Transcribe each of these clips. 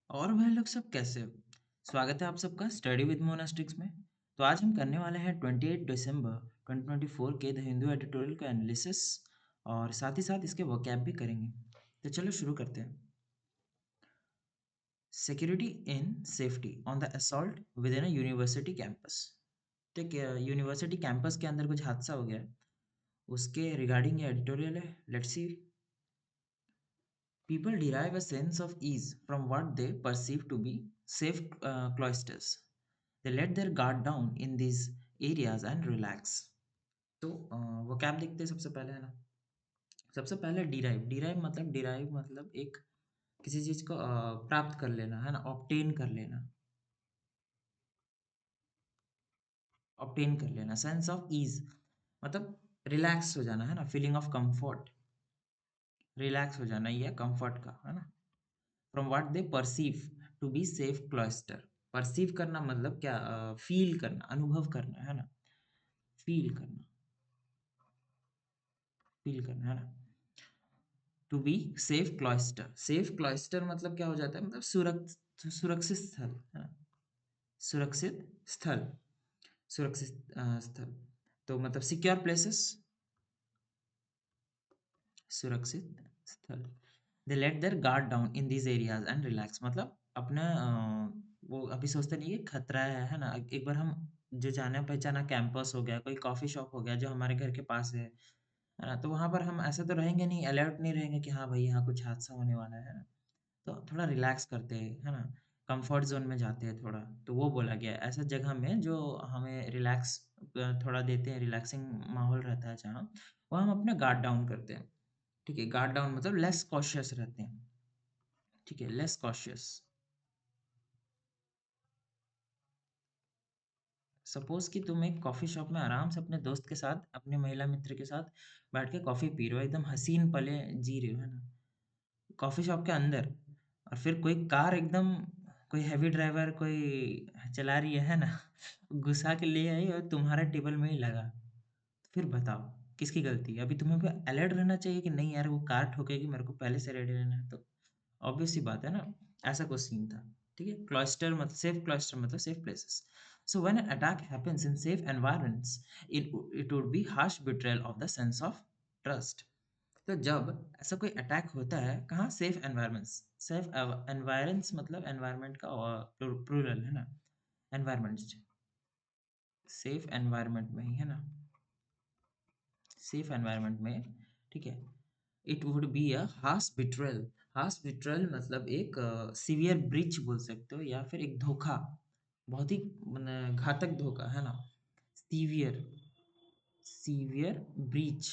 और भाई लोग सब कैसे हो? स्वागत है आप सबका स्टडी विद मोनास्टिक्स में। तो आज हम करने वाले हैं 28 दिसंबर 2024 के द हिंदू एडिटोरियल का एनालिसिस और साथ ही साथ इसके वोकैब भी करेंगे। तो चलो शुरू करते हैं। Security in safety on the assault with in a university campus. ठीक है, यूनिवर्सिटी कैंपस के अंदर कुछ हादसा हो गया है, उसके रिगार्डिंग ये एडिटोरियल है। Let's see. People derive a sense of ease from what they perceive to be safe cloisters. They let their guard down in these areas and relax. तो वो क्या देखते हैं सबसे पहले, है ना। सबसे पहले डिराइव मतलब एक किसी चीज को प्राप्त कर लेना, है ना, ऑब्टेन कर लेना। ऑब्टेन कर लेना, सेंस ऑफ ईज मतलब रिलैक्स हो जाना, है ना, फीलिंग ऑफ कंफर्ट। रिलैक्स हो जाना ये कंफर्ट का, है ना। From what they perceive to be safe cluster. Perceive करना मतलब क्या, फील करना, अनुभव करना, है ना। फील करना, फील करना, है ना। To be safe cluster. Safe cluster मतलब क्या हो जाता है, मतलब सुरक्षित स्थल, है ना। सुरक्षित स्थल, सुरक्षित स्थल। तो मतलब सिक्योर प्लेसेस, सुरक्षित स्थल। They let their guard down in these areas and relax मतलब अपना वो अभी सोचते नहीं कि खतरा है ना। एक बार हम जो जाना पहचाना कैंपस हो गया, कोई कॉफी शॉप हो गया जो हमारे घर के पास है ना, तो वहां पर हम ऐसा तो रहेंगे नहीं, अलर्ट नहीं रहेंगे कि हाँ भाई यहाँ कुछ हादसा होने वाला है ना। तो थोड़ा रिलैक्स करते हैं, है ना। कंफर्ट जोन में जाते हैं थोड़ा। तो वो बोला गया है ऐसा जगह में जो हमें रिलैक्स थोड़ा देते हैं, रिलैक्सिंग माहौल रहता है जहाँ, वहाँ हम अपना गार्ड डाउन करते हैं। ठीक है, गार्ड डाउन मतलब लेस कॉशियस रहते हैं। ठीक है, लेस कॉशियस। सपोज कि तुम एक कॉफी शॉप में आराम से अपने दोस्त के साथ, अपने महिला मित्र के साथ बैठ के कॉफी पी रहे हो, एकदम हसीन पले जी रहे हो, है ना, कॉफी शॉप के अंदर। और फिर कोई कार एकदम, कोई हैवी ड्राइवर कोई चला रही है ना, घुसा के ले आई और तुम्हारे टेबल में ही लगा। फिर बताओ किसकी गलती है? अभी तुम्हें अलर्ट रहना चाहिए कि नहीं यार वो कार ठोकेगी, मेरे को पहले से रेडी रहना है। तो ऑब्वियस सी बात है ना। ऐसा कुछ सीन था। ठीक है, क्लस्टर मतलब सेफ क्लस्टर मतलब safe places. So when an attack happens in safe environments, it would be harsh betrayal of the sense of trust. तो जब ऐसा कोई अटैक होता है कहाँ, सेफ एनवायरनमेंट्स। सेफ एनवायरमेंट्स मतलब एनवायरनमेंट का प्लूरल है ना, एनवायरनमेंट्स। सेफ एनवायरनमेंट में ही, है ना, सेफ एनवायरनमेंट में। ठीक है, it would be a harsh betrayal. Harsh betrayal मतलब एक सीवियर ब्रीच बोल सकते हो, या फिर एक धोखा, बहुत ही घातक धोखा, है ना। Severe, severe breach.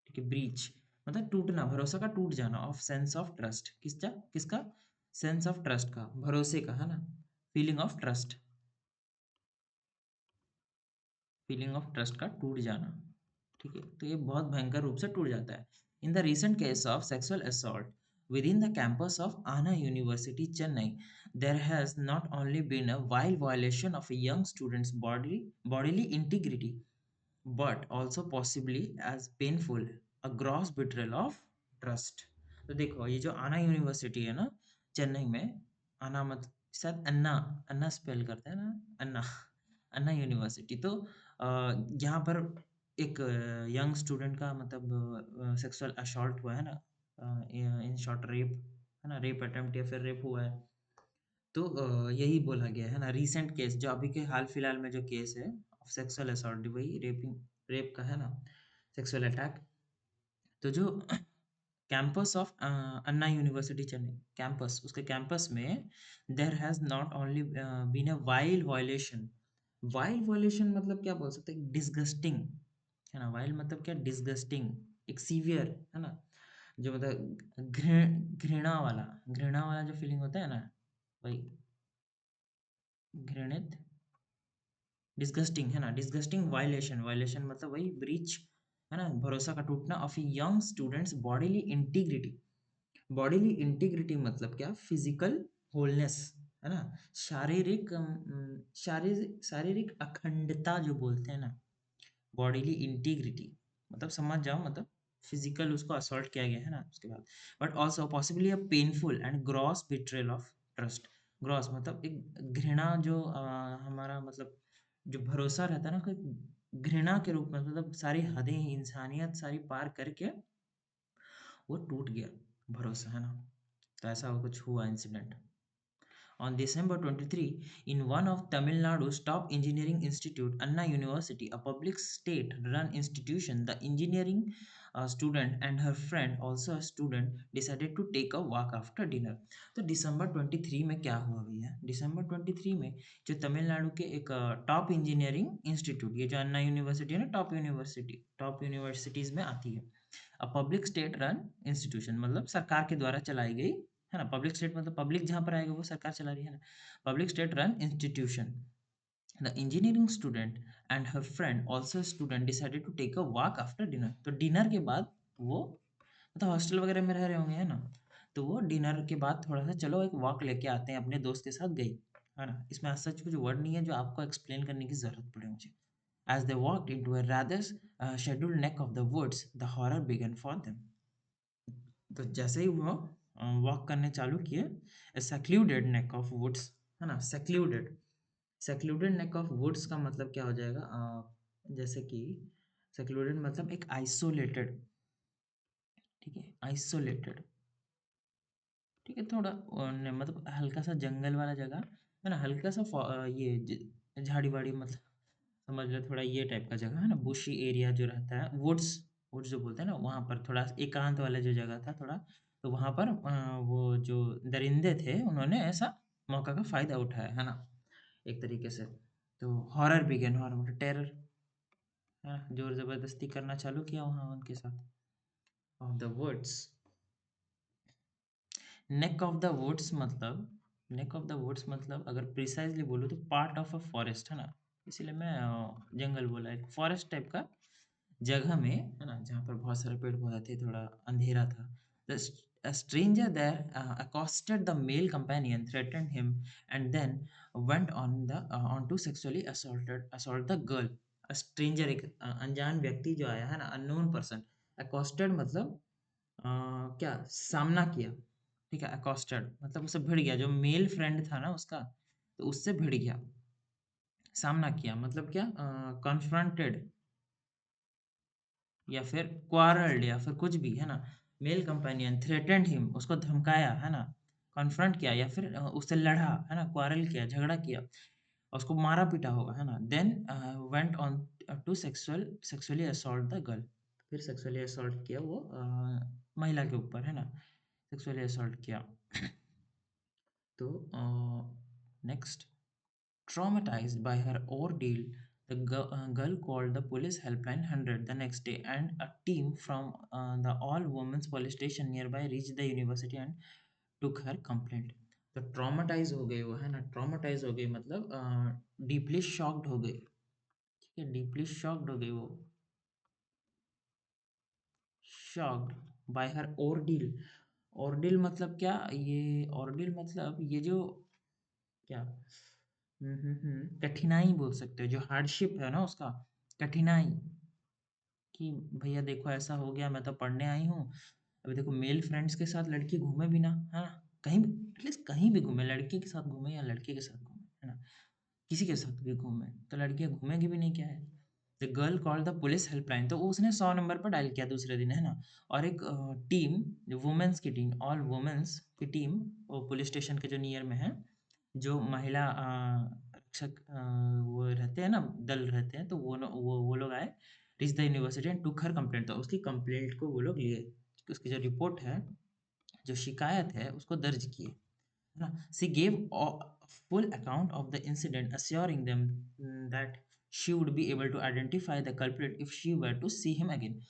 ठीक है, ब्रीच मतलब टूटना, भरोसा का टूट जाना, ऑफ सेंस ऑफ ट्रस्ट। किसका किसका? सेंस ऑफ ट्रस्ट का, भरोसे का, है ना। Feeling of trust, feeling of trust का टूट जाना। ठीक है, तो ये बहुत भयंकर रूप से टूट जाता है। In the recent case of sexual assault within the campus of Anna University, Chennai, there has not only been a wild violation of a young student's bodily integrity, but also possibly as painful, a gross betrayal of trust. तो देखो ये जो आना university है ना, चेन्नई में, आना मत, शायद अन्ना, अन्ना स्पेल करते हैं ना, अन्ना, अन्ना यूनिवर्सिटी। तो यहाँ पर एक यंग स्टूडेंट का मतलब सेक्सुअल असॉल्ट हुआ है ना, इन शॉर्ट रेप, है ना, रेप अटेम्प्ट या फिर रेप हुआ है। तो यही बोला गया है ना, रीसेंट केस जो अभी के हाल फिलहाल में जो केस है सेक्सुअल असॉल्ट, वही रेपिंग, रेप का, है ना, सेक्सुअल अटैक। तो जो campus of Anna university Chennai campus, उसके कैंपस में there has not only been a wild violation. Wild violation मतलब क्या बोल सकते हैं, डिसगस्टिंग, है ना। वाइल्ड मतलब क्या, डिसगस्टिंग, एक सीवियर, है ना, जो मतलब घृणा वाला जो फीलिंग होता है ना, वही घृणित, डिस्गस्टिंग, है ना, डिस्गस्टिंग वायलेशन। वायलेशन मतलब वही ब्रीच, है ना, भरोसा का टूटना of young students bodily integrity. Bodily integrity मतलब क्या, फिजिकल होलनेस, है ना, शारीरिक शारीरिक अखंडता जो बोलते हैं ना, बॉडीली इंटीग्रिटी मतलब समझ जाओ, मतलब फिजिकल उसको असॉल्ट किया गया है ना उसके बाद। But also possibly a painful and gross betrayal of trust. Gross मतलब एक घृणा जो हमारा मतलब जो भरोसा रहता है ना कोई घृणा के रूप में मतलब सारी हदें इंसानियत सारी पार करके वो टूट गया भरोसा है ना। तो ऐसा कुछ हुआ incident. On December 23, in one of Tamil Nadu's top engineering institute, Anna University, a public state-run institution, the engineering student and her friend, also a student, decided to take a walk after dinner. तो दिसंबर 23 में क्या हुआ भैया? दिसंबर 23 में जो तमिलनाडु के एक top engineering institute, ये जो अन्ना यूनिवर्सिटी है ना, टॉप यूनिवर्सिटीज में आती है। पब्लिक स्टेट रन इंस्टीट्यूशन मतलब सरकार के द्वारा चलाई गई है ना। पब्लिक स्टेट मतलब पब्लिक जहाँ पर आएगा वो सरकार चला रही है ना। Public state run institution, the engineering student and her friend also student decided to take a walk after dinner. तो डिनर के बाद वो मतलब हॉस्टल वगैरह में रह रहे होंगे है ना। तो वो डिनर के बाद थोड़ा सा चलो एक वॉक लेके आते हैं अपने दोस्त के साथ गई है ना। इसमें आज सच कुछ वर्ड नहीं है जो आपको एक्सप्लेन करने की जरूरत पड़े मुझे। As they walked into a rather scheduled neck of the woods, the horror began for them. तो जैसे ही वो वॉक करने चालू किए, सेक्लूडेड नेक ऑफ वुड्स है ना। सेक्लूडेड नेक ऑफ वुड्स का मतलब क्या हो जाएगा? जैसे कि सेक्लूडेड मतलब एक आइसोलेटेड, ठीक है, आइसोलेटेड, ठीक है, थोड़ा मतलब हल्का सा जंगल वाला जगह है ना, हल्का सा ये झाड़ी वाड़ी मतलब समझ लो थोड़ा ये टाइप का जगह है ना, बुशी एरिया जो रहता है, वुड्स, वुड्स जो बोलते हैं ना, वहाँ पर थोड़ा एकांत वाला जो जगह था थोड़ा, तो वहाँ पर वो जो दरिंदे थे उन्होंने ऐसा मौका का फायदा उठाया है ना, एक तरीके से। तो हॉरर बिगेन, हॉरर मतलब टेरर है ना, जोर जबरदस्ती करना चालू किया वहाँ उनके साथ। Off the woods, neck of the woods मतलब, नेक ऑफ द वुड्स मतलब अगर प्रिसाइजली बोलूँ तो पार्ट ऑफ अ फॉरेस्ट है ना। इसीलिए मैं जंगल बोला, एक फॉरेस्ट टाइप का जगह में है ना, जहाँ पर बहुत सारे पेड़ पौधे थे, थोड़ा अंधेरा था। A stranger there accosted the male companion, threatened him, and then went on to sexually assault the girl. A stranger एक अनजान व्यक्ति जो आया है ना, unknown person, accosted मतलब क्या सामना किया, ठीक है, accosted मतलब उससे भिड़ गया, जो मेल फ्रेंड था ना उसका, तो उससे भिड़ गया। सामना किया मतलब क्या? कॉन्फ्रंटेड या फिर क्वारल्ड या फिर कुछ भी है ना। मेल कंपेनियन थ्रेटेंड हिम, उसको धमकाया है ना, कॉन्फ्रंट किया या फिर उससे लड़ा है ना, क्वारल किया, झगड़ा किया, और उसको मारा पीटा होगा है ना। Then went on to sexually assault the girl, फिर सेक्सुअली असॉल्ट किया वो महिला के ऊपर है ना, सेक्सुअली असॉल्ट किया। तो next, traumatized by her ordeal, the girl called the police helpline 100 the next day, and a team from the all women's police station nearby reached the university and took her complaint. तो traumatise हो गई वो है ना, traumatise हो गई मतलब deeply shocked हो गई, ठीक है, डीपली शॉक्ड हो गई वो, शॉक्ड बाय हर ordeal। ordeal मतलब क्या? ये ordeal मतलब ये जो क्या, कठिनाई बोल सकते हो, जो हार्डशिप है ना उसका, कठिनाई, कि भैया देखो ऐसा हो गया, मैं तो पढ़ने आई हूँ, अभी देखो मेल फ्रेंड्स के साथ लड़की घूमे भी ना, है ना, कहीं भी एटलीस्ट कहीं भी घूमे, लड़के के साथ घूमे या लड़के के साथ घूमे है ना, किसी के साथ भी घूमे, तो लड़कियां घूमेगी भी नहीं क्या है। The girl called the police helpline, तो उसने 100 नंबर पर डायल किया दूसरे दिन है ना। और एक टीम, वुमेन्स की टीम, ऑल वुमेन्स की टीम, वो पुलिस स्टेशन के जो नियर में है, जो महिला रक्षक वो रहते हैं ना, दल रहते हैं, तो वो लोग आए, reach the university and took her complaint, तो उसकी कंप्लेंट को वो लोग लिए, उसकी जो रिपोर्ट है, जो शिकायत है उसको दर्ज किए है ना। She gave full account of the incident, assuring them that she would be able to identify the culprit if she were to see him again।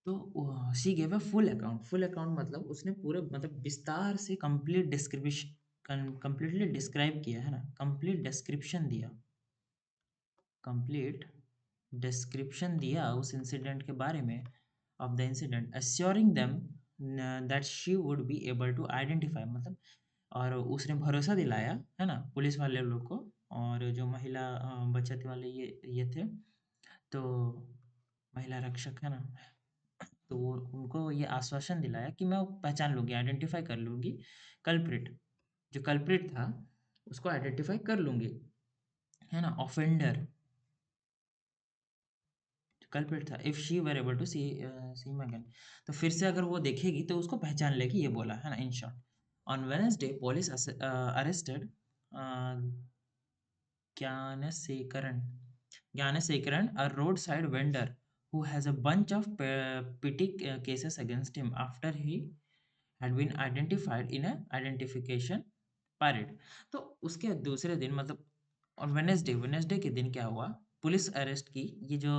तो she gave a full account, full account मतलब उसने पूरे मतलब विस्तार से complete description, completely describe किया है ना, कंप्लीट डिस्क्रिप्शन दिया, कंप्लीट डिस्क्रिप्शन दिया उस इंसिडेंट के बारे में, of the incident, assuring them that she would be able to identify मतलब, और उसने भरोसा दिलाया है ना पुलिस वाले लोग को, और जो महिला बचत वाले ये थे, तो महिला रक्षक है ना, तो वो उनको ये आश्वासन दिलाया कि मैं वो पहचान लूँगी, आइडेंटिफ़ाई कर लूँगी कल्प्रिट, जो कल्प्रिट था उसको आइडेंटिफ़ाई कर लूँगी, है ना? ऑफेंडर कल्प्रिट था if she were able to see him again, तो फिर से अगर वो देखेगी तो उसको पहचान लेगी, ये बोला, है ना? In short, on Wednesday police arrested Gnanasekaran Gnanasekaran, a roadside vendor who has a bunch of petty cases against him after he had been identified in a identification parade. तो उसके दूसरे दिन मतलब और वेनेसडे के दिन क्या हुआ, पुलिस अरेस्ट की ये जो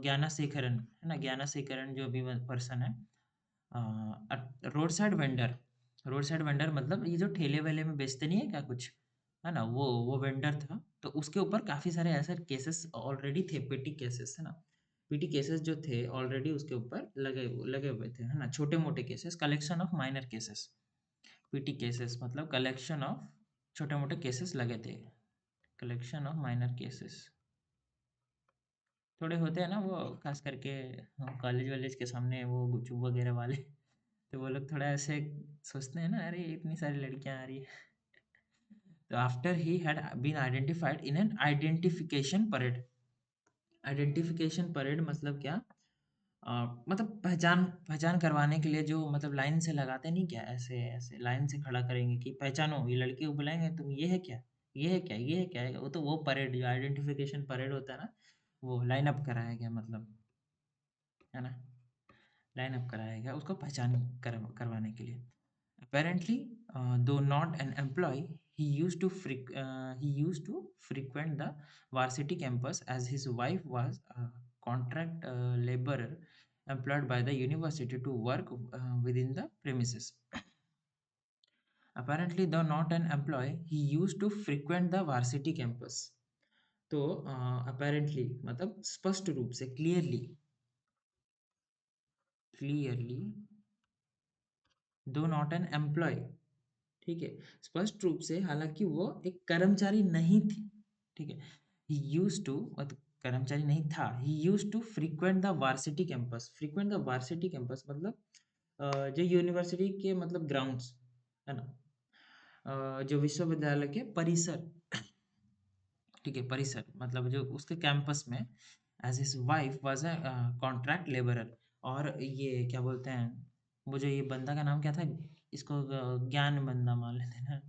ज्ञानाशेखरन है ना, ज्ञानाशेखरन जो अभी पर्सन है, road side vendor, road side vendor मतलब ये जो ठेले वेले में बेचते नहीं है क्या कुछ, है ना? वो वेंडर था। तो उसके ऊपर काफ़ी सारे ऐसे केसेस ऑलरेडी थे, पेटी केसेस, है ना? पेटी केसेस जो थे ऑलरेडी उसके ऊपर लगे हुए थे, है ना? छोटे-मोटे cases, collection of minor cases. पेटी केसेस मतलब कलेक्शन ऑफ छोटे-मोटे केसेस लगे थे। Collection of minor cases. थोड़े होते हैं ना वो, खास करके कॉलेज-वॉलेज के सामने वो गुपचुप वगैरह वाले, तो वो लोग थोड़ा ऐसे सोचते हैं ना, अरे इतनी सारी लड़कियां आ रही है। तो after he had been identified in an identification parade, identification parade मतलब क्या, मतलब पहचान पहचान करवाने के लिए जो मतलब लाइन से लगाते नहीं क्या, ऐसे ऐसे लाइन से खड़ा करेंगे कि पहचानो, ये लड़की को बुलाएंगे, तुम ये है क्या, ये है क्या, ये है क्या, वो तो वो परेड जो आइडेंटिफिकेशन परेड होता है ना, वो लाइन अप कराया गया मतलब, है ना? लाइन अप कराया गया उसको पहचान करवाने के लिए। Apparently, though not an employee, he used to frequent the varsity campus as his wife was a contract laborer employed by the university to work within the premises. Apparently, though not an employee, he used to frequent the varsity campus. तो apparently मतलब स्पष्ट रूप से, clearly, दो not an employ, ठीक है, स्पष्ट रूप से, हालांकि वो एक कर्मचारी नहीं थी, ठीक है, ही यूज्ड टू मतलब कर्मचारी नहीं था, he used to frequent the varsity campus, frequent the varsity campus मतलब जो यूनिवर्सिटी के मतलब ग्राउंड्स, है ना? जो विश्वविद्यालय के परिसर, ठीक है, परिसर मतलब जो उसके कैंपस में, as his wife was a contract labourer, और ये क्या बोलते हैं, वो जो ये बंदा का नाम क्या था, इसको ज्ञान बंदा मान लेते हैं ना,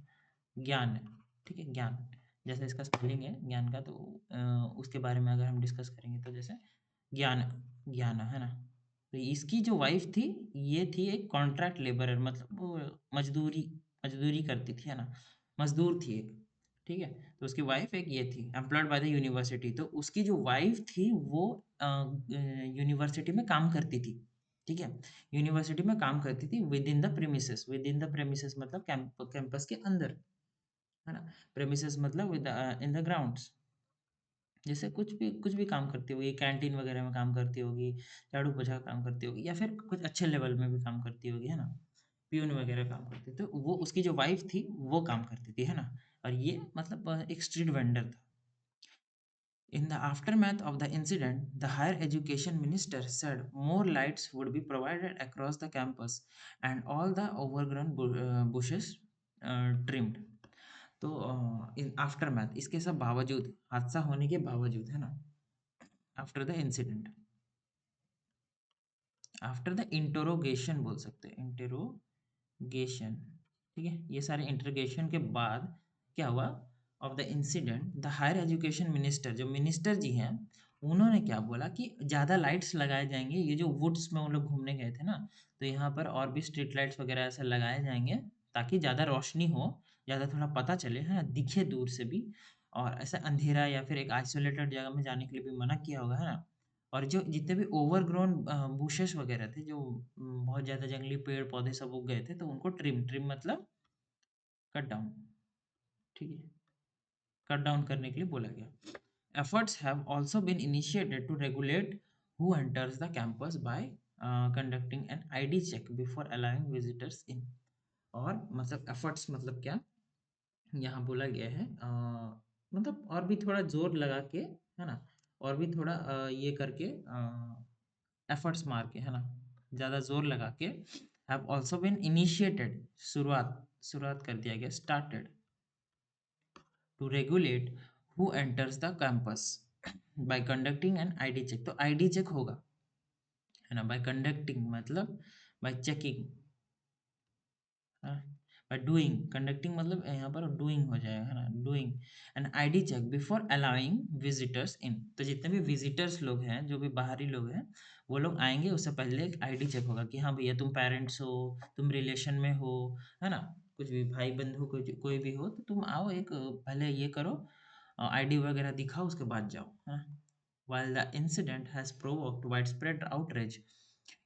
ज्ञान है, ठीक है, ज्ञान, जैसे इसका स्पेलिंग है ज्ञान का, तो अ, उसके बारे में अगर हम डिस्कस करेंगे तो जैसे ज्ञान, ज्ञान है ना, तो इसकी जो वाइफ थी, ये थी एक कॉन्ट्रैक्ट लेबरर, मतलब वो मजदूरी मजदूरी करती थी, है ना? मजदूर थी एक, ठीक है? तो उसकी वाइफ एक ये थी, एम्प्लॉयड बाय द यूनिवर्सिटी, तो उसकी जो वाइफ थी वो यूनिवर्सिटी में काम करती थी, ठीक है? यूनिवर्सिटी में काम करती थी with in the premises, with in the premises मतलब कैंपस के अंदर, है ना? प्रेमिसेस मतलब विद इन द ग्राउंड्स, जैसे कुछ भी काम करती होगी, कैंटीन वगैरह में काम करती होगी, झाड़ू पोछा का काम करती होगी, या फिर कुछ अच्छे लेवल में भी काम करती होगी, है ना? पियून वगैरह काम करती, तो वो उसकी जो वाइफ थी वो काम करती थी, है ना? और ये मतलब एक स्ट्रीट वेंडर था। In the aftermath of the incident, the higher education minister said more lights would be provided across the campus and all the overgrown bushes trimmed. तो इन आफ्टरमैथ, इसके सब बावजूद, हादसा होने के बावजूद, है ना, after the incident, after the interrogation बोल सकते हैं, इंटरोगेशन, ठीक है, ये सारे इंटरोगेशन के बाद क्या हुआ, of the incident, the higher education minister, जो मिनिस्टर जी हैं, उन्होंने क्या बोला कि ज़्यादा लाइट्स लगाए जाएंगे, ये जो वुड्स में वो लोग घूमने गए थे ना, तो यहाँ पर और भी स्ट्रीट लाइट्स वगैरह ऐसे लगाए जाएंगे, ताकि ज़्यादा रोशनी हो, ज़्यादा थोड़ा पता चले, है ना, दिखे दूर से भी, और ऐसा अंधेरा या फिर एक आइसोलेटेड जगह में जाने के लिए भी मना किया होगा, है ना? और जो जितने भी ओवरग्रोन बुशेस वगैरह थे, जो बहुत ज़्यादा जंगली पेड़-पौधे सब उग गए थे, तो उनको ट्रिम, ट्रिम मतलब कट डाउन, ठीक है? कट डाउन करने के लिए बोला गया। Efforts have also been initiated to regulate who enters the campus by conducting an ID check before allowing visitors in. और मतलब एफर्ट्स मतलब क्या, यहाँ बोला गया है, मतलब और भी थोड़ा जोर लगा के, है ना, और भी थोड़ा ये करके एफर्ट्स मार के, है ना, ज़्यादा जोर लगा के हैव ऑल्सो बीन इनिशिएटेड, शुरुआत कर दिया गया, started to regulate who enters the campus by conducting an ID check. तो आईडी चेक होगा, है ना, बाय कंडक्टिंग मतलब by checking, by doing, conducting मतलब यहाँ पर डूइंग हो जाएगा, है ना, doing an ID check before allowing visitors in. तो जितने भी विजिटर्स लोग हैं, जो भी बाहरी लोग हैं, वो लोग आएंगे उससे पहले एक आईडी चेक होगा कि हाँ भैया तुम पेरेंट्स हो, तुम रिलेशन में हो, है ना, कुछ भी भाई बंधु कोई भी हो, तो तुम आओ, एक पहले ये करो, आईडी वगैरह दिखाओ, उसके बाद जाओ, है ना। While the incident has provoked widespread outrage,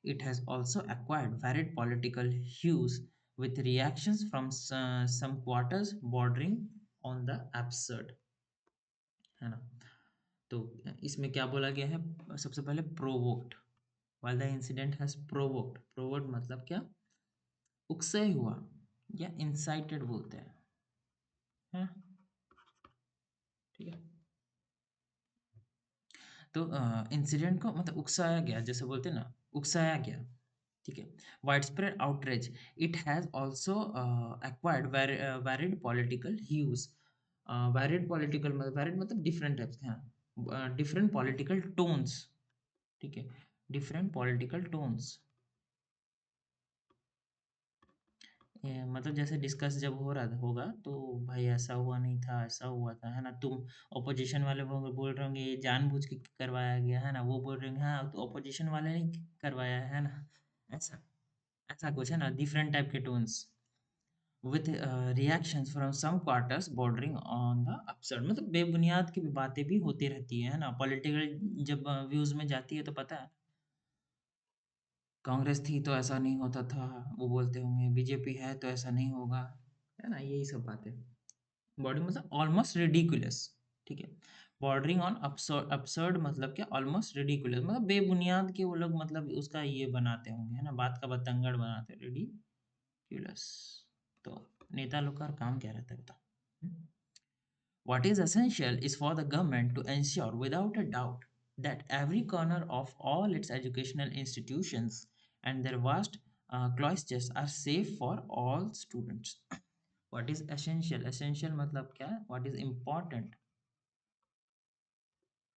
it has also acquired varied political hues, with reactions from some quarters bordering on the absurd, है ना। तो इसमें क्या बोला गया है, सबसे पहले provoked, while the incident has provoked मतलब क्या, उकसाई हुआ या इंसाइटेड बोलते हैं, हाँ, ठीक है। तो इंसिडेंट को मतलब उकसाया गया, जैसे बोलते हैं ना, उकसाया गया, ठीक है। Widespread outreach, it has also acquired varied political huge. Varied मतलब डिफरेंट टाइप्स के, हाँ, डिफरेंट पॉलिटिकल टोन्स, ठीक है, डिफरेंट पॉलिटिकल टोन्स। मतलब जैसे डिस्कस जब हो रहा होगा, तो भाई ऐसा हुआ नहीं था, ऐसा हुआ था, है ना, तुम ऑपोजिशन वाले बोल रहे होंगे ये जानबूझ के करवाया गया, है ना, वो बोल रहे होंगे हाँ तो ऑपोजिशन वाले ने करवाया है ना, ऐसा ऐसा कुछ, है ना, डिफरेंट टाइप के tones with reactions from some quarters bordering on the absurd. मतलब बेबुनियाद की भी बातें भी होती रहती है ना, पॉलिटिकल जब व्यूज में जाती है तो पता है, कांग्रेस थी तो ऐसा नहीं होता था, वो बोलते होंगे बीजेपी है तो ऐसा नहीं होगा, है ना, यही सब बातें। बॉर्डरिंग मतलब ऑलमोस्ट रिडिकुलस, ठीक है। बॉर्डरिंग ऑन अपसर्ड, अपसर्ड मतलब क्या, ऑलमोस्ट रिडिकुलस मतलब बेबुनियाद के वो लोग मतलब उसका ये बनाते होंगे, है ना, बात का बतंगड़ बनाते, रिडिकुलस। तो नेता लोग का काम क्या रहता है बताओ। What is essential is for the government to ensure without a doubt that every corner of all its educational institutions and their vast cloisters are safe for all students. What is essential? Essential मतलब क्या? What is important?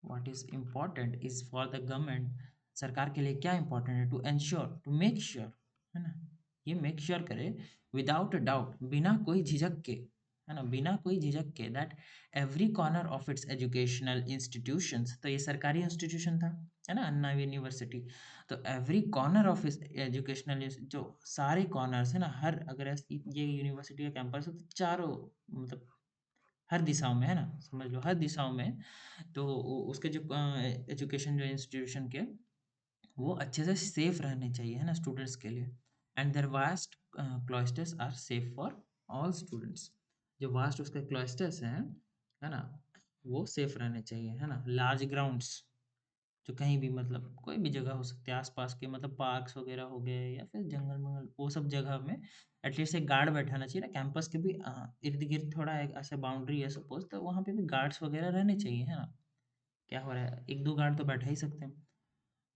What is important is for the government, सरकार के लिए क्या important है, to ensure, to make sure, है ना, ये make sure करे without a doubt, बिना कोई झिझक के, है ना, बिना कोई झिझक के, that every corner of its educational institutions, तो ये सरकारी इंस्टीट्यूशन था, है ना, अन्ना यूनिवर्सिटी, तो एवरी कॉर्नर ऑफ इस एजुकेशनल, जो सारे कॉर्नर्स है ना, हर अगर ये यूनिवर्सिटी का कैंपस है तो चारों मतलब हर दिशाओं में, है ना, समझ लो हर दिशाओं में, तो उसके जो एजुकेशन जो इंस्टीट्यूशन के, वो अच्छे से सेफ रहने चाहिए, है ना, स्टूडेंट्स के लिए। And there vast cloisters are safe for all students, जो वास्ट उसके क्लॉस्टर्स हैं, है ना, वो सेफ रहने चाहिए, है ना। लार्ज ग्राउंड्स, जो कहीं भी मतलब कोई भी जगह हो सकती है आसपास के, मतलब पार्क्स वगैरह हो गए या फिर जंगल मंगल, वो सब जगह में एटलीस्ट एक गार्ड बैठाना चाहिए ना, कैंपस के भी इर्द गिर्द थोड़ा एक ऐसा बाउंड्री है सपोज, तो वहाँ पे भी गार्ड्स वगैरह रहने चाहिए, है ना। क्या हो रहा है, एक दो गार्ड तो बैठा ही सकते हैं।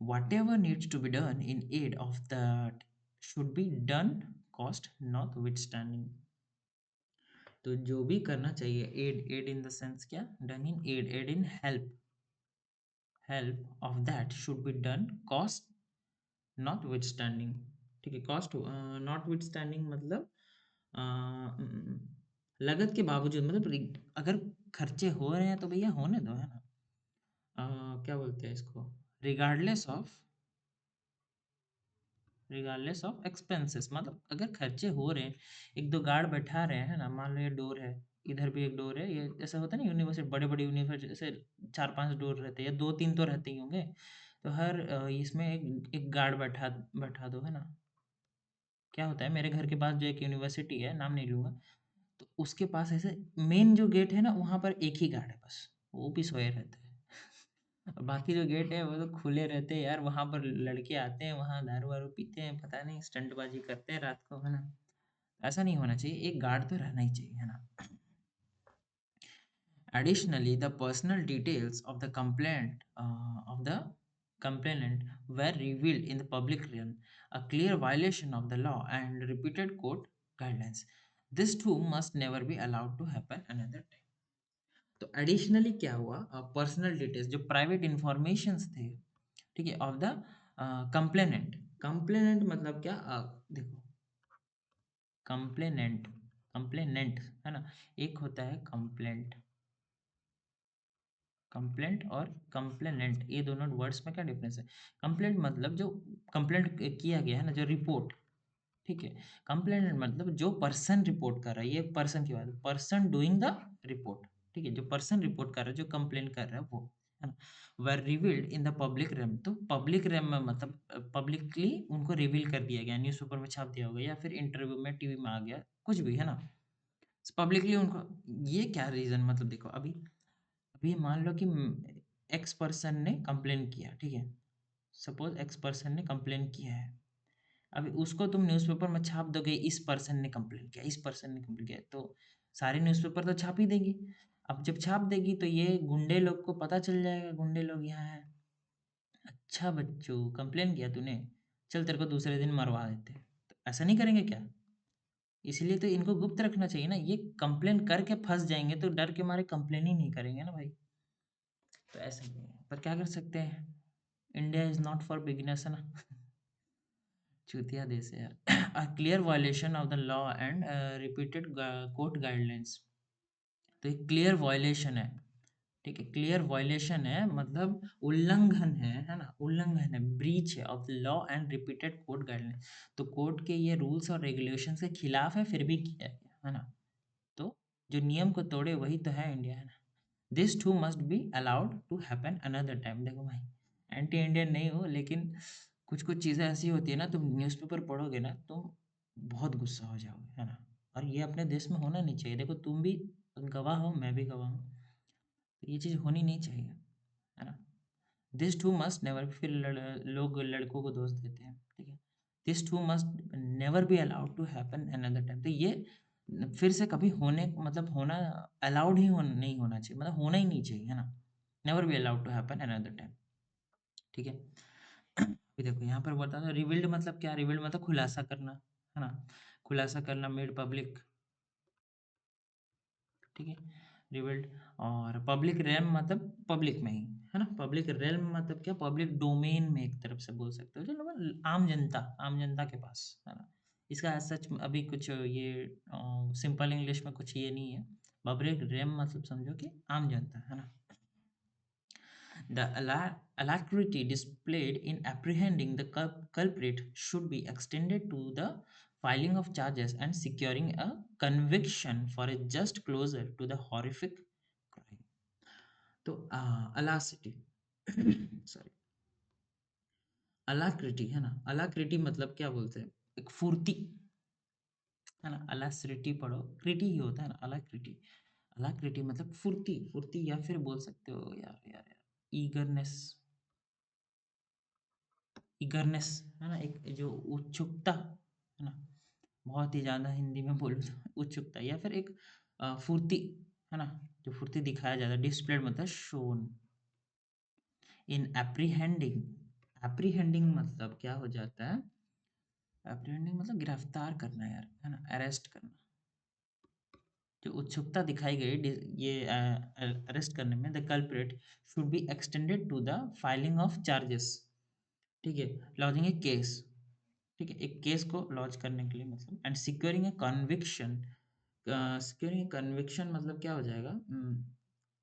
Whatever needs to be done in aid of that should be done cost notwithstanding. तो जो भी करना चाहिए, aid, aid in the sense क्या, done in aid, aid in help, help of that should be done cost notwithstanding, ठीक है। Cost not with standing मतलब लागत के बावजूद, मतलब अगर खर्चे हो रहे हैं तो भैया होने दो, है ना। क्या बोलते हैं इसको, regardless of, regardless of expenses, मतलब अगर खर्चे हो रहे हैं, एक दो गार्ड बैठा रहे हैं, है ना, मान लो ये डोर है, इधर भी एक डोर है, ये ऐसा होता है ना यूनिवर्सिटी, बड़े बड़े यूनिवर्सिटी जैसे चार पांच डोर रहते हैं या दो तीन तो रहते ही होंगे, तो हर इसमें एक एक गार्ड बैठा बैठा दो, है ना। क्या होता है, मेरे घर के पास जो एक यूनिवर्सिटी है, नाम नहीं लूँगा, तो उसके पास ऐसे मेन जो गेट है ना, वहाँ पर एक ही गार्ड है बस, वो भी सोए रहते हैं। और बाकी जो गेट है वो तो खुले रहते हैं यार, वहाँ पर लड़के आते हैं, वहाँ दारू वारू पीते हैं, पता नहीं स्टंटबाजी करते हैं रात को, है ना। ऐसा नहीं होना चाहिए, एक गार्ड तो रहना ही चाहिए, है ना। Additionally, the personal details of the complainant were revealed in the public realm. a clear violation of the law and repeated court guidelines. This too must never be allowed to happen another time. तो additionally क्या हुआ, personal details जो private informations थे, ठीक है, of the complainant. Complainant मतलब क्या, देखो, कंप्लेनेंट, कंप्लेनेंट है ना, एक होता है कंप्लेंट, कंप्लेंट और कंप्लेनेंट, ये दोनों वर्ड्स में क्या डिफरेंस है? कंप्लेंट मतलब जो कंप्लेंट किया गया है ना, जो रिपोर्ट, ठीक है। कंप्लेनेंट मतलब जो पर्सन रिपोर्ट कर रहा है, ये पर्सन की बात है, पर्सन डूइंग द रिपोर्ट, ठीक है, जो पर्सन रिपोर्ट कर रहा है, जो कंप्लेन कर रहा है वो, है ना। Were revealed in the public realm, तो पब्लिक रेम में मतलब पब्लिकली उनको रिवील कर दिया गया, न्यूज़पेपर में छाप दिया होगा या फिर इंटरव्यू में टीवी में आ गया, कुछ भी, है ना। पब्लिकली उनको, ये क्या रीजन, मतलब देखो, अभी अभी मान लो कि एक्स पर्सन ने कंप्लेन किया, ठीक है, सपोज एक्स पर्सन ने कंप्लेन किया है। अभी उसको तुम न्यूज़पेपर में छाप दोगे, इस पर्सन ने कंप्लेन किया, इस पर्सन ने कंप्लेन किया, तो सारे न्यूज़पेपर तो छाप ही देगी। अब जब छाप देगी तो ये गुंडे लोग को पता चल जाएगा, गुंडे लोग यहाँ हैं, अच्छा बच्चों कंप्लेन किया तूने, चल तेरे को दूसरे दिन मरवा देते हैं। तो ऐसा नहीं करेंगे क्या? इसलिए तो इनको गुप्त रखना चाहिए ना, ये कंप्लेन करके फंस जाएंगे तो डर के मारे कंप्लेन ही नहीं करेंगे ना भाई। तो ऐसा नहीं है, पर क्या कर सकते हैं, India is not for beginners, है ना। चूतिया देश है यार। A clear violation of the law and repeated court guidelines, तो एक क्लियर वायलेशन है, ठीक है, क्लियर वायलेशन है मतलब उल्लंघन है ना, उल्लंघन है, ब्रीच है of the law and repeated court guidelines, तो कोर्ट के ये रूल्स और रेगुलेशंस के खिलाफ है फिर भी किया है ना। तो जो नियम को तोड़े वही तो है इंडिया, है ना। This too must be allowed to happen another time. देखो भाई, एंटी इंडियन नहीं हो, लेकिन कुछ कुछ चीज़ें ऐसी होती है ना, तुम न्यूज़पेपर पढ़ोगे ना, तुम बहुत गुस्सा हो जाओगे, है ना। और ये अपने देश में होना नहीं चाहिए। देखो तुम भी गवाह हो, मैं भी गवाह हूँ, तो ये चीज़ होनी नहीं चाहिए, है ना। दिस टू मस्ट नेवर, फिर लोग लड़कों को दोष देते हैं, ठीक है। This too must never be allowed to happen another time, तो ये फिर से कभी होने, मतलब होना अलाउड ही नहीं होना चाहिए, मतलब होना ही नहीं चाहिए, है ना। Never be allowed to happen another time, ठीक है। अभी देखो यहाँ पर बता दो, रिवील्ड मतलब क्या, रिवील्ड मतलब खुलासा करना, है ना, खुलासा करना, मेड पब्लिक, ठीक है, रिवील्ड। और पब्लिक रेम मतलब पब्लिक में ही, है ना, पब्लिक रेल्म मतलब क्या, पब्लिक डोमेन में, एक तरफ से बोल सकते हो, चलो मतलब आम जनता, आम जनता के पास, है ना। इसका सच अभी कुछ ये सिंपल इंग्लिश में कुछ ये नहीं है। पब्लिक रेम मतलब समझो कि आम जनता, है ना। The alacrity displayed in apprehending the culprit should be extended to the filing of charges and securing a conviction for a just closure to the horrific crime. तो alacrity, सॉरी, alacrity है ना, alacrity मतलब क्या बोलते हैं, एक फुर्ती, है ना। alacrity पढ़ो, क्रिटी ही होता है ना, alacrity, alacrity मतलब फुर्ती, फुर्ती, या फिर बोल सकते हो यार यार यार ईगरनेस, ईगरनेस, है ना, एक जो उत्सुकता, है ना, बहुत ही ज़्यादा हिंदी में बोलूँ तो उत्सुकता, या फिर एक फुर्ती, है ना, जो फुर्ती दिखाया जाता है, डिस्प्लेड मतलब शोन इन एप्रीहेंडिंग। एप्रीहेंडिंग मतलब क्या हो जाता है, एप्रीहेंडिंग मतलब गिरफ्तार करना यार, है ना, अरेस्ट करना, जो उत्सुकता दिखाई गई ये अरेस्ट करने में, the culprit should be extended to the filing of charges, ठीक है, लॉजिंग ए केस, ठीक है, एक केस को लॉन्च करने के लिए, मतलब and securing A conviction. Securing A conviction मतलब क्या हो जाएगा,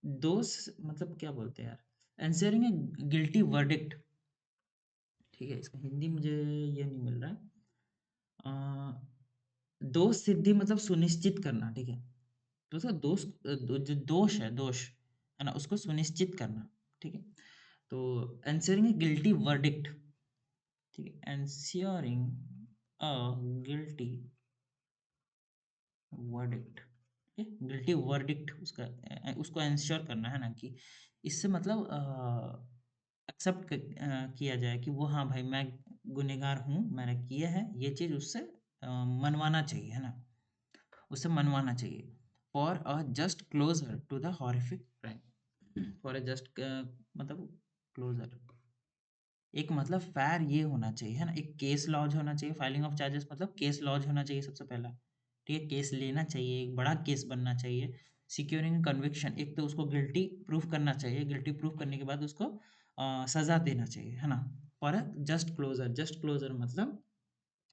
दोष, मतलब क्या बोलते हैं यार, एंश्योरिंग ए गिल्टी वर्डिक्ट, ठीक है, इसका हिंदी मुझे ये नहीं मिल रहा है। दोष सिद्धि मतलब सुनिश्चित करना, ठीक है, तो उसका जो दोष है, दोष, है ना, उसको सुनिश्चित करना, ठीक है। तो एंश्योरिंग ए गिल्टी वर्डिक्ट, ठीक है, एंश्योरिंग अ गिल्टी वर्डिक्ट, गिल्टी वर्डिक्ट, उसका उसको इंश्योर करना, है ना, कि इससे मतलब एक्सेप्ट किया जाए कि वो, हाँ भाई मैं गुनहगार हूँ, मैंने किया है ये चीज़, उससे मनवाना चाहिए, है ना, उससे मनवाना चाहिए। For a just closure to the horrific crime, for a just मतलब क्लोजर, एक मतलब फायर ये होना चाहिए, है ना? एक केस लॉज होना चाहिए, फाइलिंग ऑफ चार्जेस मतलब केस लॉज होना चाहिए सबसे पहला, ठीक है? केस लेना चाहिए, एक बड़ा केस बनना चाहिए। सिक्योरिंग कन्विक्शन, एक तो उसको गिल्टी प्रूफ करना चाहिए, गिल्टी प्रूफ करने के बाद उसको सज़ा देना चाहिए, है ना? और जस्ट क्लोज़र मतलब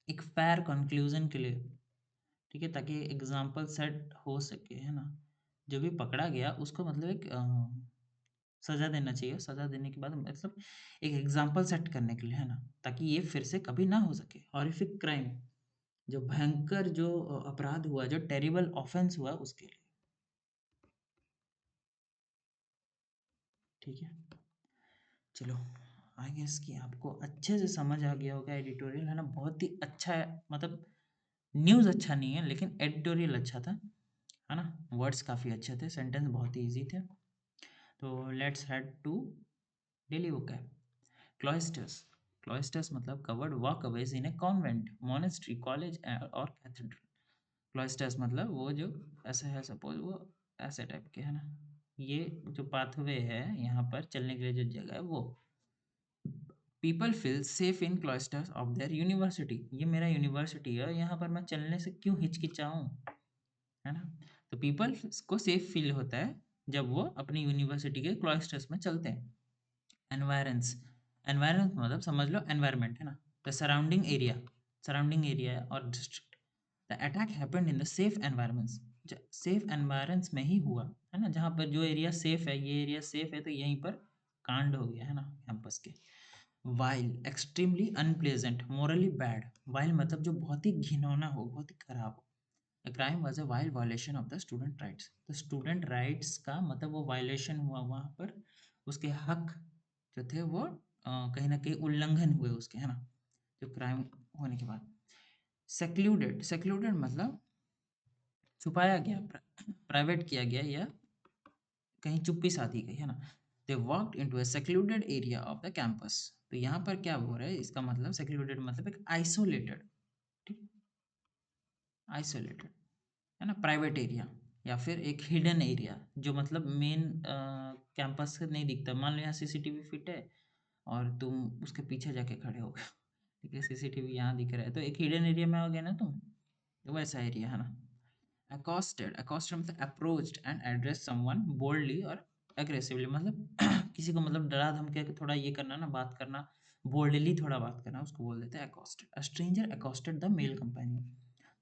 एक फेयर कंक्लूज़न के लिए, ठीक है? ताकि एग्ज़ाम्पल सेट हो सके, है ना? जो भी पकड़ा गया उसको मतलब एक सज़ा देना चाहिए, सज़ा देने के बाद मतलब एक एग्ज़ाम्पल सेट करने के लिए, है ना? ताकि ये फिर से कभी ना हो सके। हॉरिफिक क्राइम, जो भयंकर जो अपराध हुआ, जो टेरिबल ऑफ़ेंस हुआ उसके लिए, ठीक है? चलो, आई गेस कि आपको अच्छे से समझ आ गया होगा एडिटोरियल, है ना? बहुत ही अच्छा है, मतलब न्यूज़ अच्छा नहीं है, लेकिन एडिटोरियल अच्छा था, है ना? वर्ड्स काफ़ी अच्छे थे, सेंटेंस बहुत ही ईज़ी थे। तो let's head to daily vocab. Cloisters. Cloisters मतलब covered walkways in a convent, monastery, college or cathedral. Cloisters मतलब वो जो ऐसा है, सपोज वो ऐसे टाइप के, है ना? ये जो पाथवे है यहाँ पर चलने के लिए जो जगह है वो people feel safe in cloisters of their university. ये मेरा यूनिवर्सिटी है, यहाँ पर मैं चलने से क्यों हिचकिचाऊँ, है ना? तो पीपल को सेफ फील होता है जब वो अपनी यूनिवर्सिटी के क्लॉइस्टर्स में चलते हैं। एनवायरेंस, एनवायरमेंट मतलब समझ लो एनवायरमेंट, है ना? द सराउंडिंग एरिया और district. The attack happened in the safe environments, safe environments में ही हुआ, है ना? जहाँ पर जो एरिया सेफ है, ये एरिया सेफ है, तो यहीं पर कांड हो गया, है ना? कैंपस के। Vile extremely unpleasant, morally bad. Vile मतलब जो बहुत ही घिनौना हो, बहुत ही खराब हो। The crime was a wild violation of the student rights. तो स्टूडेंट राइट्स का मतलब वो वायलेशन हुआ वहाँ पर, उसके हक जो थे वो कहीं न कहीं उल्लंघन हुए उसके, है ना? जो क्राइम होने के बाद। सेक्लूडेड, सेक्लूडेड मतलब छुपाया गया, प्राइवेट किया गया या कहीं चुप्पी साधी गई, है ना? They walked into a secluded area of the campus. तो यहाँ पर क्या हो रहा है, इसका मतलब सेक्लूडेड मतलब एक आइसोलेटेड, ठीक? आइसोलेटेड, है ना? प्राइवेट एरिया या फिर एक हिडन एरिया जो मतलब मेन कैंपस से नहीं दिखता। मान लो यहाँ सीसीटीवी फिट है और तुम उसके पीछे जाके खड़े हो गए, ठीक है? सीसीटीवी यहाँ दिख रहा है, तो एक हिडन एरिया में हो गया ना तुम, तो वैसा एरिया, है ना? accosted, accosted मतलब approached and addressed someone boldly और aggressively, मतलब किसी को मतलब डरा धमका के थोड़ा ये करना ना, बात करना, boldly थोड़ा बात करना, उसको बोल देते हैं accosted। A stranger accosted the male companion।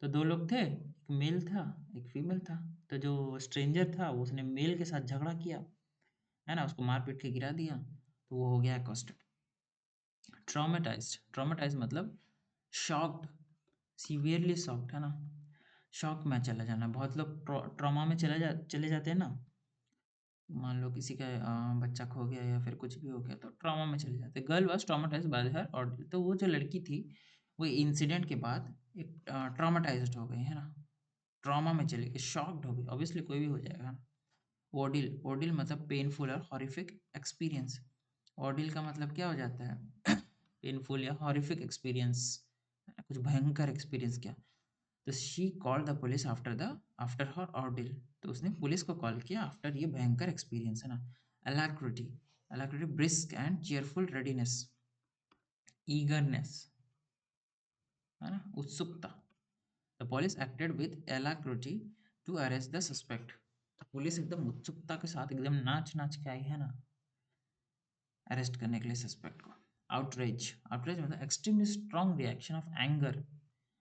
तो दो लोग थे, एक मेल था, एक फीमेल था। तो जो स्ट्रेंजर था वो उसने मेल के साथ झगड़ा किया, है ना? उसको मार पीट के गिरा दिया, तो वो हो गया accosted। ट्रॉमेटाइज्ड, ट्रॉमेटाइज मतलब शॉक्ड, सीवियरली शॉक्ड, है ना? शॉक में चला जाना, बहुत लोग ट्रॉमा में चले जाते हैं ना। मान लो किसी का बच्चा खो गया या फिर कुछ भी हो गया तो ट्रॉमा में चले जाते हैं। Girl was traumatised bye her order. तो वो जो लड़की थी वो इंसिडेंट के बाद एक ट्रॉमेटाइज्ड हो गई, है ना? ट्रॉमा में चली गई, शॉक्ड हो गई, ऑब्वियसली कोई भी हो जाएगा। ओडिल, ओडिल मतलब पेनफुल और हॉरिफिक एक्सपीरियंस। ओडिल का मतलब क्या हो जाता है? पेनफुल या हॉरिफिक एक्सपीरियंस, कुछ भयंकर एक्सपीरियंस क्या। तो she called the police after her ordeal. तो उसने पुलिस को कॉल किया आफ्टर ये भयंकर एक्सपीरियंस, है ना? Alacrity, alacrity brisk and cheerful readiness, eagerness, है ना? उत्सुकता। The police acted with alacrity to arrest the suspect. तो पुलिस एकदम उत्सुकता के साथ एकदम नाच नाच के आई, है ना? अरेस्ट करने के लिए सस्पेक्ट को। आउटरेज, आउटरेज मतलब extremely strong reaction of anger,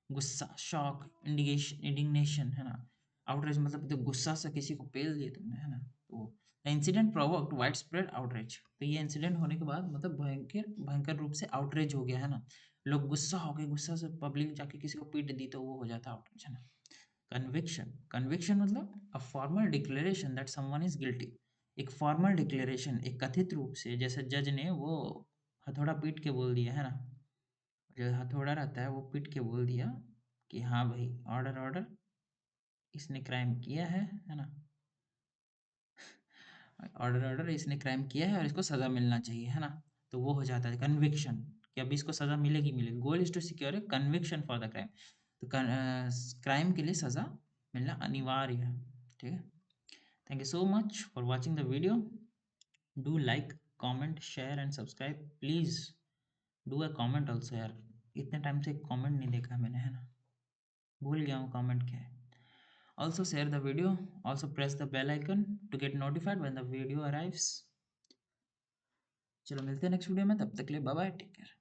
गुस्सा, शॉक, इंडिग्नेशन, है ना? आउटरेज मतलब तो गुस्सा से किसी को पेल दिए तुमने, है ना? तो the incident provoked wide spread outrage. तो ये इंसिडेंट होने के बाद मतलब भयंकर भयंकर रूप से आउटरेज हो गया, है ना? लोग गुस्सा हो गए, गुस्सा से पब्लिक जाके किसी को पीट दी तो वो हो जाता आउटरेज, है ना? कन्विक्शन, कन्विक्शन मतलब a formal declaration that someone is guilty. एक फॉर्मल डिक्लेरेशन, एक कथित रूप से, जैसे जज ने वो हथौड़ा पीट के बोल दिया, है ना? जो हथौड़ा रहता है वो पीट के बोल दिया कि हाँ भाई, ऑर्डर ऑर्डर, इसने क्राइम किया है ना? ऑर्डर ऑर्डर, इसने क्राइम किया है और इसको सज़ा मिलना चाहिए, है ना? तो वो हो जाता है कन्विक्शन, कि अभी इसको सज़ा मिलेगी मिलेगी। Goal is to secure a conviction for the crime. तो क्राइम के लिए सज़ा मिलना अनिवार्य है, ठीक है? Thank you so much for watching the video. Do like, comment, share and subscribe please. Do a comment also यार, इतने टाइम से कमेंट नहीं देखा मैंने, है ना? भूल गया हूँ कमेंट क्या है। Also share the video, also press the bell icon to get notified when the video arrives. चलो मिलते हैं नेक्स्ट वीडियो में, तब तक के लिए बाय बाय, टेक केयर।